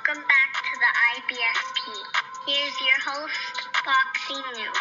Welcome back to the IBFP. Here's your host, Boxing New.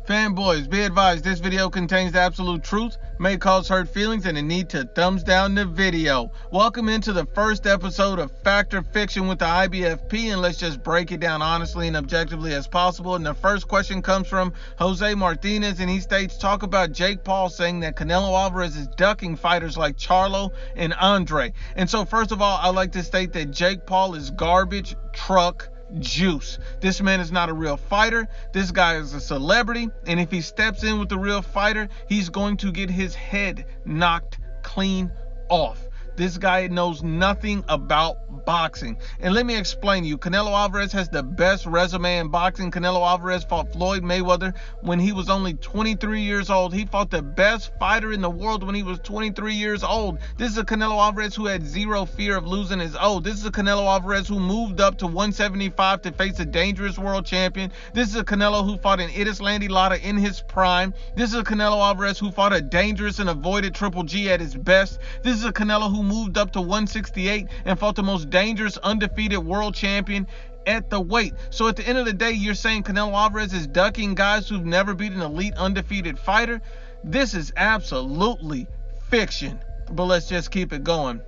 Fanboys, be advised, this video contains the absolute truth, may cause hurt feelings, and a need to thumbs down the video. Welcome into the first episode of Fact or Fiction with the IBFP, and let's just break it down honestly and objectively as possible. And the first question comes from Jose Martinez, and he states, talk about Jake Paul saying that Canelo Alvarez is ducking fighters like Charlo and Andre. And so first of all, I'd like to state that Jake Paul is garbage truck juice. This man is not a real fighter. This guy is a celebrity, and if he steps in with a real fighter, he's going to get his head knocked clean off. This guy knows nothing about boxing. And let me explain to you, Canelo Alvarez has the best resume in boxing. Canelo Alvarez fought Floyd Mayweather when he was only 23 years old. He fought the best fighter in the world when he was 23 years old. This is a Canelo Alvarez who had zero fear of losing his oath. This is a Canelo Alvarez who moved up to 175 to face a dangerous world champion. This is a Canelo who fought an Idislandi Lara in his prime. This is a Canelo Alvarez who fought a dangerous and avoided Triple G at his best. This is a Canelo who moved up to 168 and fought the most dangerous undefeated world champion at the weight. So at the end of the day, you're saying Canelo Alvarez is ducking guys who've never beat an elite undefeated fighter? This is absolutely fiction. But let's just keep it going.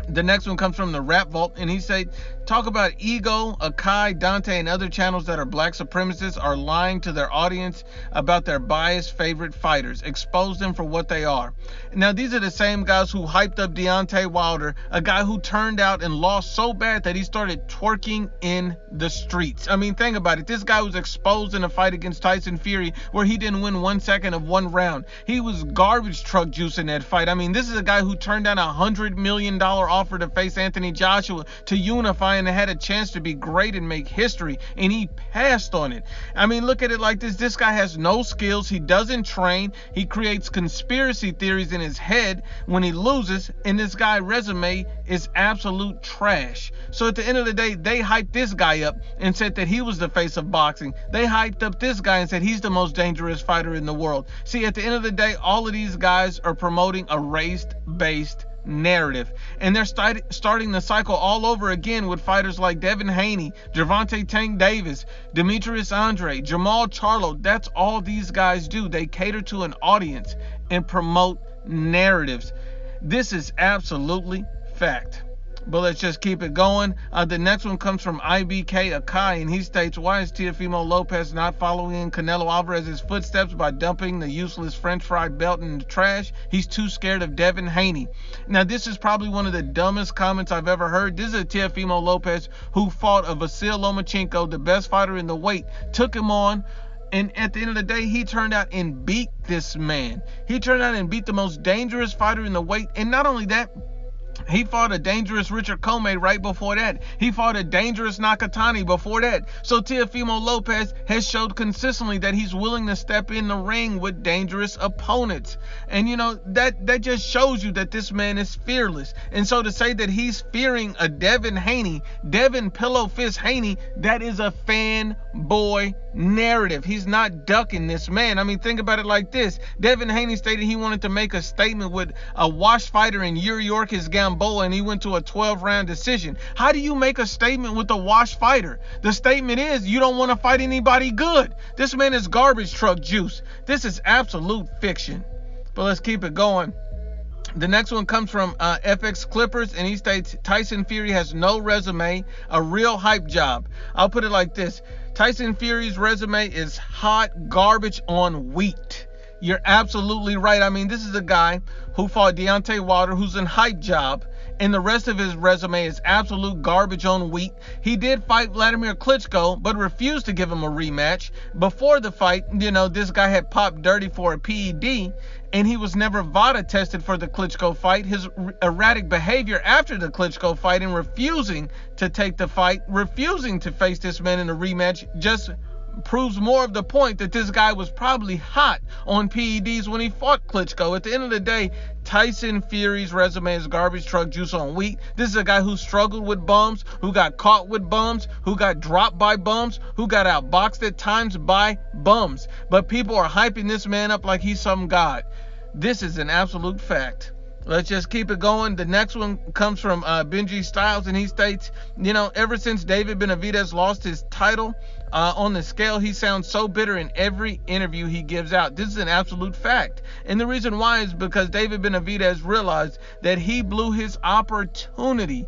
The next one comes from the Rap Vault, and he said, talk about Ego, Akai, Dante, and other channels that are black supremacists are lying to their audience about their biased favorite fighters. Expose them for what they are. Now, these are the same guys who hyped up Deontay Wilder, a guy who turned out and lost so bad that he started twerking in the streets. I mean, think about it. This guy was exposed in a fight against Tyson Fury where he didn't win 1 second of one round. He was garbage truck juice in that fight. I mean, this is a guy who turned down $100 million offer to face Anthony Joshua to unify and had a chance to be great and make history, and he passed on it. I mean, look at it like this. This guy has no skills. He doesn't train. He creates conspiracy theories in his head when he loses, and this guy's resume is absolute trash. So at the end of the day, they hyped this guy up and said that he was the face of boxing. They hyped up this guy and said he's the most dangerous fighter in the world. See, at the end of the day, all of these guys are promoting a race-based narrative, and they're starting the cycle all over again with fighters like Devin Haney, Gervonta Tank Davis, Demetrius Andre, Jamal Charlo. That's all these guys do. They cater to an audience and promote narratives. This is absolutely fact. But let's just keep it going. The next one comes from IBK Akai, and he states, why is Teofimo Lopez not following in Canelo Alvarez's footsteps by dumping the useless French fry belt in the trash? He's too scared of Devin Haney. Now, this is probably one of the dumbest comments I've ever heard. This is a Teofimo Lopez who fought a Vasil Lomachenko, the best fighter in the weight, took him on, and at the end of the day, he turned out and beat this man. He turned out and beat the most dangerous fighter in the weight, and not only that, he fought a dangerous Richard Comey right before that. He fought a dangerous Nakatani before that. So Teofimo Lopez has showed consistently that he's willing to step in the ring with dangerous opponents. And you know, that just shows you that this man is fearless. And so to say that he's fearing a Devin Haney, Devin Pillow Fist Haney, that is a fanboy narrative. He's not ducking this man. I mean, think about it like this. Devin Haney stated he wanted to make a statement with a wash fighter in Yuri Yorkis Gamboa, and he went to a 12-round decision. How do you make a statement with a wash fighter? The statement is you don't want to fight anybody good. This man is garbage truck juice. This is absolute fiction. But let's keep it going. The next one comes from FX Clippers, and he states Tyson Fury has no resume, a real hype job. I'll put it like this. Tyson Fury's resume is hot garbage on wheat. You're absolutely right. I mean, this is a guy who fought Deontay Wilder, who's in hype job, and the rest of his resume is absolute garbage on wheat. He did fight Vladimir Klitschko, but refused to give him a rematch. Before the fight, you know, this guy had popped dirty for a PED, and he was never VADA tested for the Klitschko fight. His erratic behavior after the Klitschko fight and refusing to take the fight, refusing to face this man in a rematch, just proves more of the point that this guy was probably hot on PEDs when he fought Klitschko. At the end of the day, Tyson Fury's resume is garbage truck juice on wheat. This is a guy who struggled with bums, who got caught with bums, who got dropped by bums, who got outboxed at times by bums. But people are hyping this man up like he's some god. This is an absolute fact. Let's just keep it going. The next one comes from Benji Styles, and he states, ever since David Benavidez lost his title on the scale, he sounds so bitter in every interview he gives out. This is an absolute fact. And the reason why is because David Benavidez realized that he blew his opportunity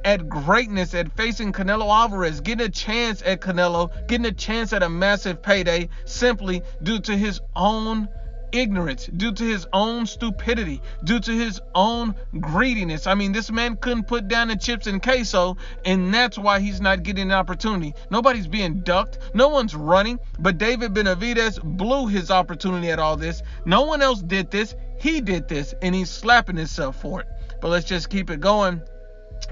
at greatness, at facing Canelo Alvarez, getting a chance at Canelo, getting a chance at a massive payday, simply due to his own ignorance, due to his own stupidity, due to his own greediness. I mean, this man couldn't put down the chips in queso, and that's why he's not getting an opportunity. Nobody's being ducked, no one's running, but David Benavidez blew his opportunity at all this. No one else did this. He did this, and he's slapping himself for it. But let's just keep it going.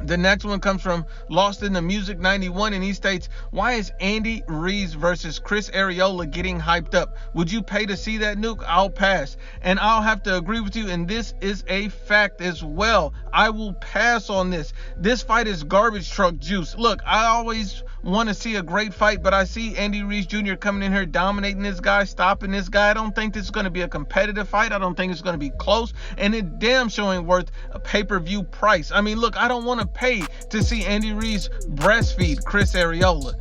The next one comes from Lost in the Music 91, and he states, why is Andy Ruiz versus Chris Arreola getting hyped up? Would you pay to see that, Nuke? I'll pass. And I'll have to agree with you, and this is a fact as well. I will pass on this. This fight is garbage truck juice. Look, I always want to see a great fight, but I see Andy Ruiz Jr. coming in here, dominating this guy, stopping this guy. I don't think this is going to be a competitive fight. I don't think it's going to be close, and it damn sure ain't worth a pay-per-view price. I mean, look, I don't want to pay to see Andy Ruiz breastfeed Chris Arreola.